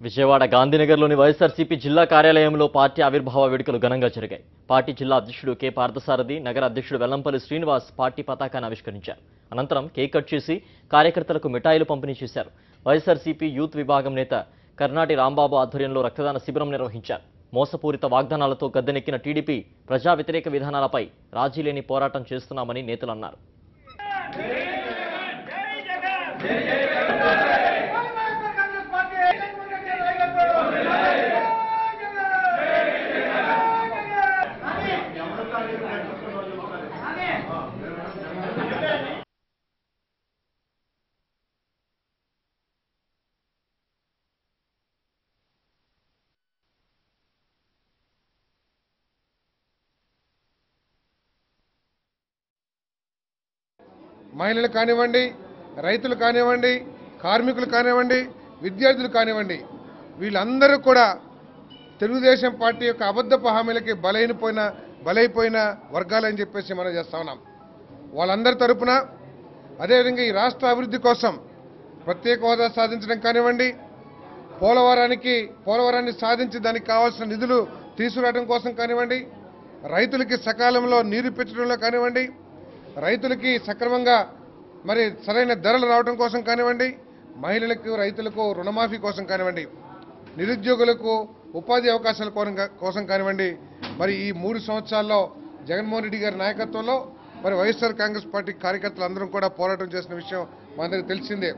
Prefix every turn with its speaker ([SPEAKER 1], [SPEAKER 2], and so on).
[SPEAKER 1] విజయవాడ గాంధీనగర్లోని వైఎస్ఆర్సీపీ జిల్లా కార్యాలయంలో పార్టీ ఆవిర్భావ వేడుకలు ఘనంగా జరిగాయి. పార్టీ జిల్లా అధ్యక్షుడు కె పార్థసారథి, నగర అధ్యక్షుడు వెల్లంపల్లి శ్రీనివాస్ పార్టీ పతాకాన్ని ఆవిష్కరించారు. అనంతరం కేక్ కట్ చేసి కార్యకర్తలకు మిఠాయిలు పంపిణీ చేశారు. వైఎస్ఆర్సీపీ యూత్ విభాగం నేత కర్నాటి రాంబాబు ఆధ్వర్యంలో రక్తదాన శిబిరం నిర్వహించారు. మోసపూరిత వాగ్దానాలతో గద్దెనెక్కిన టీడీపీ ప్రజా వ్యతిరేక విధానాలపై రాజీ లేని పోరాటం చేస్తున్నామని నేతలు అన్నారు.
[SPEAKER 2] మహిళలు కానివ్వండి, రైతులు కానివ్వండి, కార్మికులు కానివ్వండి, విద్యార్థులు కానివ్వండి, వీళ్ళందరూ కూడా తెలుగుదేశం పార్టీ యొక్క అబద్ధపు హామీలకి బలైపోయిన వర్గాలని చెప్పేసి మనం చేస్తా ఉన్నాం. వాళ్ళందరి తరపున అదేవిధంగా ఈ రాష్ట్ర అభివృద్ధి కోసం ప్రత్యేక హోదా సాధించడం కానివ్వండి, పోలవరాన్ని సాధించి దానికి కావాల్సిన నిధులు తీసుకురావడం కోసం కానివ్వండి, రైతులకి సకాలంలో నీరు పెంచడంలో కానివ్వండి, రైతులకి సక్రమంగా సరైన ధరలు రావడం కోసం కానివ్వండి, మహిళలకు రైతులకు రుణమాఫీ కోసం కానివ్వండి, నిరుద్యోగులకు ఉపాధి అవకాశాల కోసం కానివ్వండి, ఈ 3 సంవత్సరాల్లో జగన్మోహన్ రెడ్డి గారి నాయకత్వంలో వైఎస్ఆర్ కాంగ్రెస్ పార్టీ కార్యకర్తలు అందరం కూడా పోరాటం చేసిన విషయం మనందరికీ తెలిసిందే.